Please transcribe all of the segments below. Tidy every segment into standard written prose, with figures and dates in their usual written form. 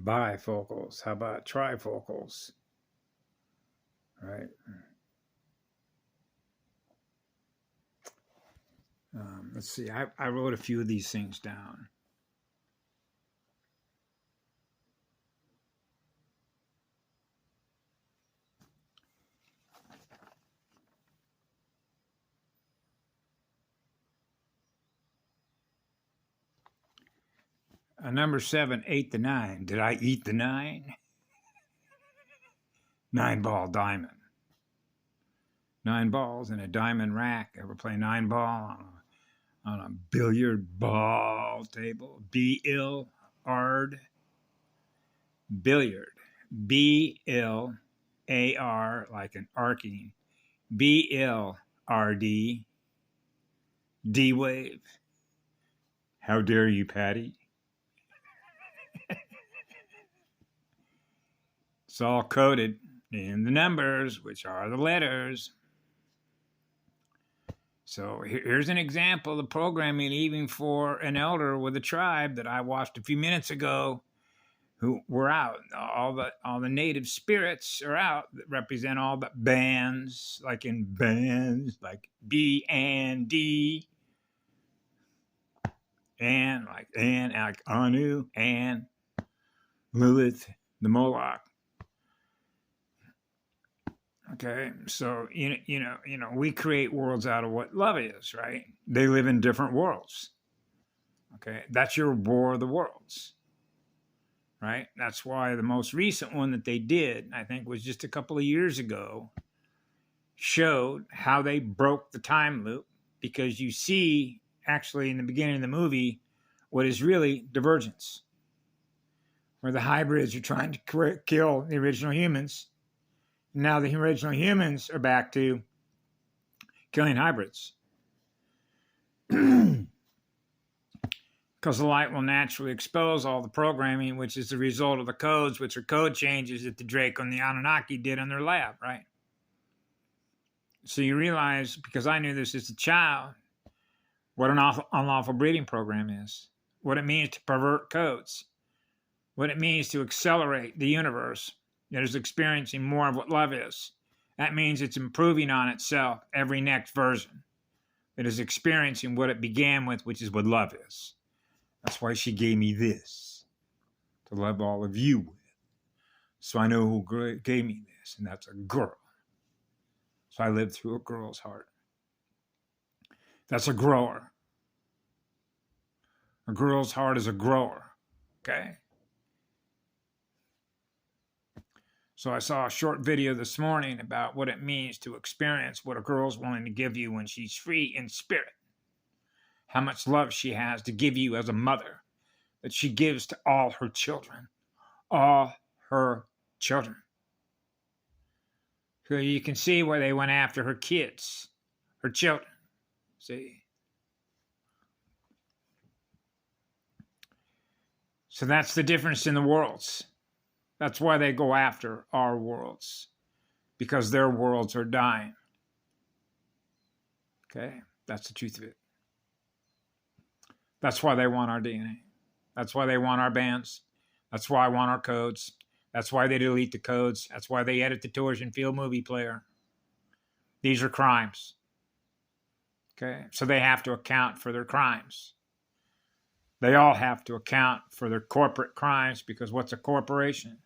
bifocals? How about trifocals? Right. Let's see. I wrote a few of these things down. Number 7, 8 to 9. Did I eat the 9? 9-ball diamond. 9 balls in a diamond rack. Ever play 9-ball on a billiard ball table? B-ill-ard. Billiard. B-ill-A-R, like an arcing. B-ill-R-D. D-wave. How dare you, Patty? It's all coded in the numbers, which are the letters. So here's an example of programming even for an elder with a tribe that I watched a few minutes ago who were out. All the native spirits are out that represent all the bands, like in bands, like B and D, and like Anu, and Lilith, the Moloch. Okay, so you know, we create worlds out of what love is, right? They live in different worlds. Okay, that's your War of the Worlds, right? That's why the most recent one that they did, I think, was just a couple of years ago, showed how they broke the time loop, because you see actually in the beginning of the movie what is really divergence, where the hybrids are trying to kill the original humans. Now the original humans are back to killing hybrids. Because the light will naturally expose all the programming, which is the result of the codes, which are code changes that the Draco and the Anunnaki did in their lab, right? So you realize, because I knew this as a child, what an unlawful breeding program is, what it means to pervert codes, what it means to accelerate the universe that is experiencing more of what love is. That means it's improving on itself every next version that is experiencing what it began with, which is what love is. That's why she gave me this, to love all of you with. So I know who gave me this, and that's a girl. So I lived through a girl's heart. That's a grower. A girl's heart is a grower, okay? So I saw a short video this morning about what it means to experience what a girl's willing to give you when she's free in spirit. How much love she has to give you as a mother, that she gives to all her children. All her children. So you can see where they went after her kids, her children. See? So that's the difference in the worlds. That's why they go after our worlds, because their worlds are dying. Okay? That's the truth of it. That's why they want our DNA. That's why they want our bands. That's why I want our codes. That's why they delete the codes. That's why they edit the torsion field movie player. These are crimes. Okay? So they have to account for their crimes. They all have to account for their corporate crimes, because what's a corporation?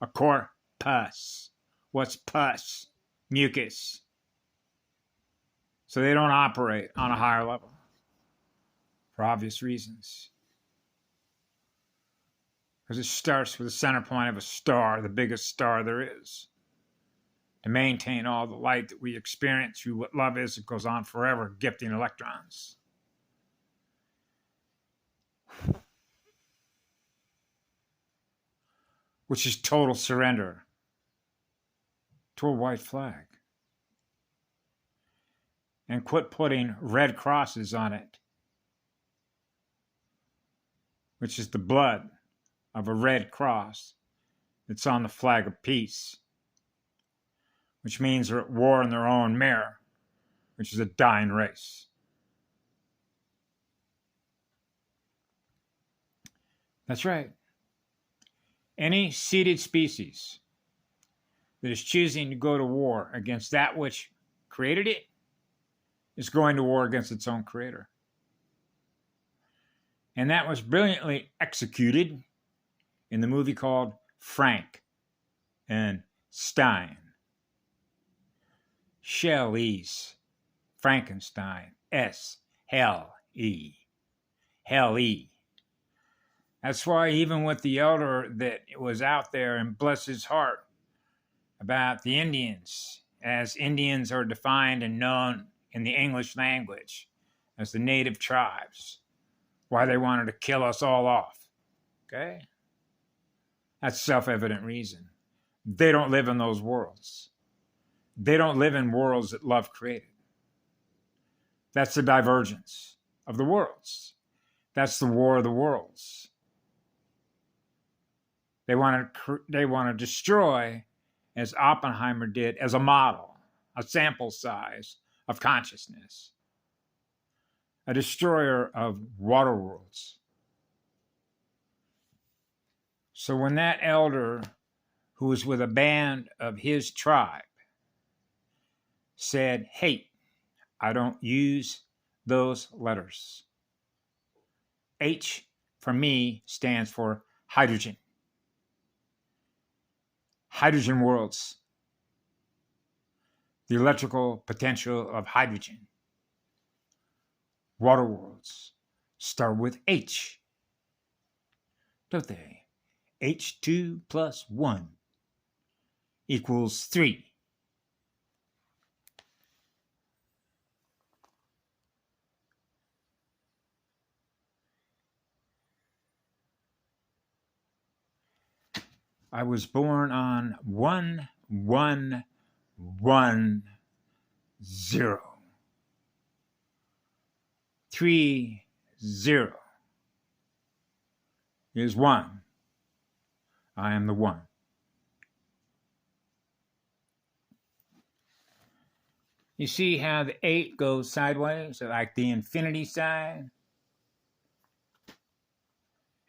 A corpus. What's pus? Mucus. So they don't operate on a higher level, for obvious reasons. Because it starts with the center point of a star, the biggest star there is. To maintain all the light that we experience through what love is, it goes on forever, gifting electrons. Which is total surrender to a white flag. And quit putting red crosses on it, which is the blood of a red cross that's on the flag of peace, which means they're at war in their own mirror, which is a dying race. That's right. Any seeded species that is choosing to go to war against that which created it is going to war against its own creator. And that was brilliantly executed in the movie called Frank and Stein. Shelley's Frankenstein. S-L-E. Hell-E. That's why even with the elder that was out there, and bless his heart, about the Indians, as Indians are defined and known in the English language as the native tribes, why they wanted to kill us all off. Okay? That's self-evident reason. They don't live in those worlds. They don't live in worlds that love created. That's the divergence of the worlds. That's the war of the worlds. They want to destroy, as Oppenheimer did, as a model, a sample size of consciousness, a destroyer of water worlds. So when that elder, who was with a band of his tribe, said, "Hey, I don't use those letters. H for me stands for hydrogen. Hydrogen worlds. The electrical potential of hydrogen. Water worlds start with H, don't they? H2 plus 1 equals 3. I was born on 1110. 30 is 1. I am the 1. You see how the 8 goes sideways, like the infinity sign?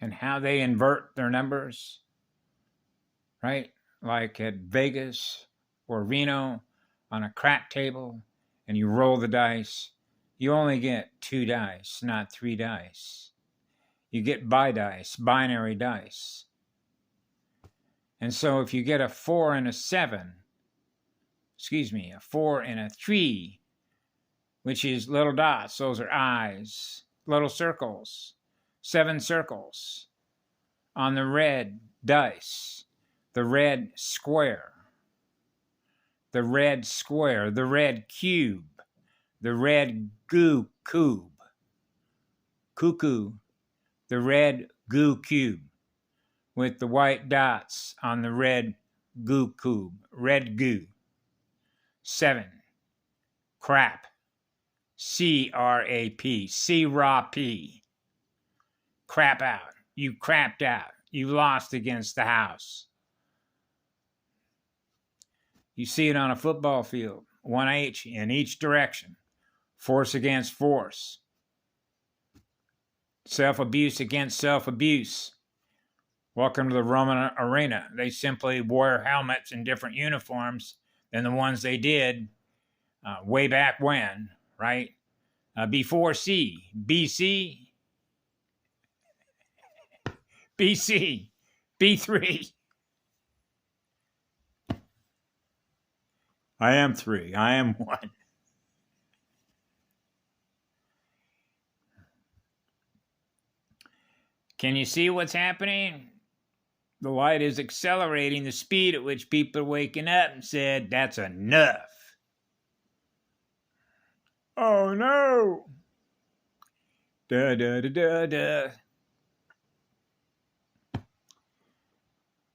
And how they invert their numbers, right? Like at Vegas or Reno on a crap table, and you roll the dice. You only get 2 dice, not 3 dice. You get bidice, binary dice. And so if you get a 4 and a 7, a 4 and a 3, which is little dots, those are eyes, little circles, 7 circles on the red dice, the red square, the red cube, the red goo cube, cuckoo, the red goo cube with the white dots on the red goo cube, red goo. 7, crap, C-R-A-P, C-R-A-P, crap out, you crapped out, you lost against the house. You see it on a football field, 1H in each direction, force against force, self-abuse against self-abuse. Welcome to the Roman arena. They simply wore helmets and different uniforms than the ones they did way back when, right? Before C, BC, BC, B3. I am 3. I am 1. Can you see what's happening? The light is accelerating the speed at which people are waking up and said, that's enough. Oh no. Da da da da da.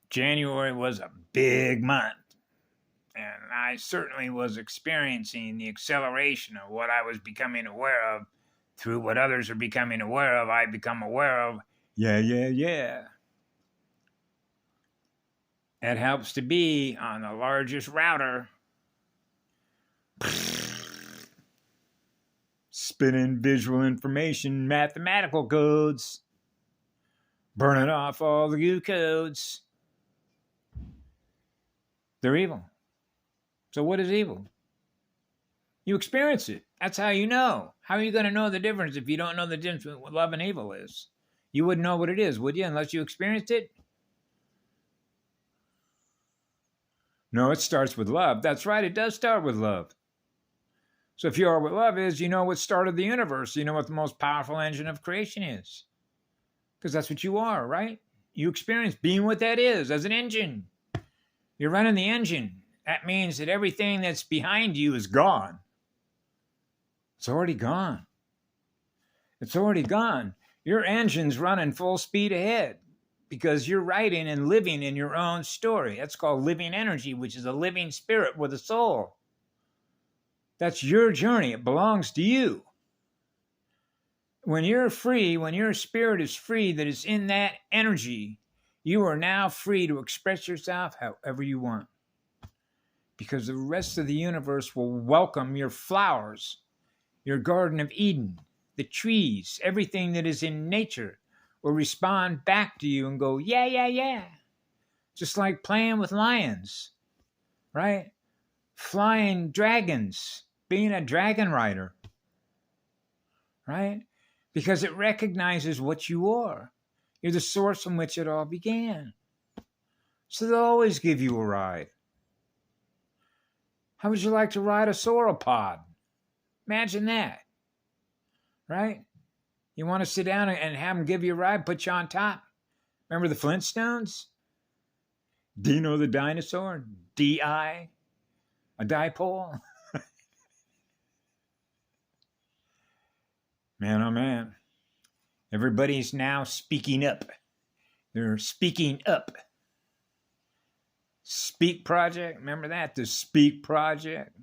January was a big month, and I certainly was experiencing the acceleration of what I was becoming aware of. Through what others are becoming aware of, I become aware of. Yeah. It helps to be on the largest router. Spinning visual information, mathematical codes. Burning off all the U codes. They're evil. So what is evil? You experience it. That's how you know. How are you going to know the difference if you don't know the difference between what love and evil is? You wouldn't know what it is, would you, unless you experienced it? No, it starts with love. That's right, it does start with love. So if you are what love is, you know what started the universe. You know what the most powerful engine of creation is. Because that's what you are, right? You experience being what that is as an engine. You're running the engine. That means that everything that's behind you is gone. It's already gone. It's already gone. Your engine's running full speed ahead because you're writing and living in your own story. That's called living energy, which is a living spirit with a soul. That's your journey. It belongs to you. When you're free, when your spirit is free, that is in that energy, you are now free to express yourself however you want. Because the rest of the universe will welcome your flowers, your Garden of Eden, the trees, everything that is in nature will respond back to you and go, yeah, yeah, yeah. Just like playing with lions, right? Flying dragons, being a dragon rider, right? Because it recognizes what you are. You're the source from which it all began. So they'll always give you a ride. How would you like to ride a sauropod? Imagine that, right? You want to sit down and have them give you a ride, put you on top. Remember the Flintstones? Dino the dinosaur? D.I., a dipole? Man, oh man. Everybody's now speaking up. They're speaking up. Speak Project, remember that? The Speak Project.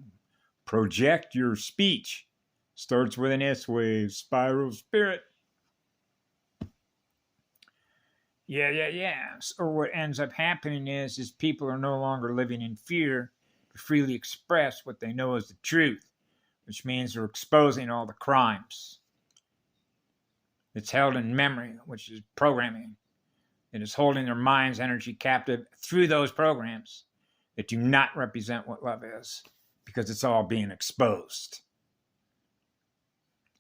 Project your speech. Starts with an S wave, spiral spirit. Yeah. So what ends up happening is people are no longer living in fear to freely express what they know is the truth, which means they're exposing all the crimes. It's held in memory, which is programming. It is holding their mind's energy captive through those programs that do not represent what love is, because it's all being exposed.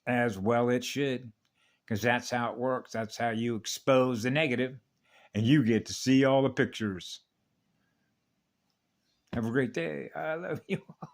As well it should, because that's how it works. That's how you expose the negative, and you get to see all the pictures. Have a great day. I love you all.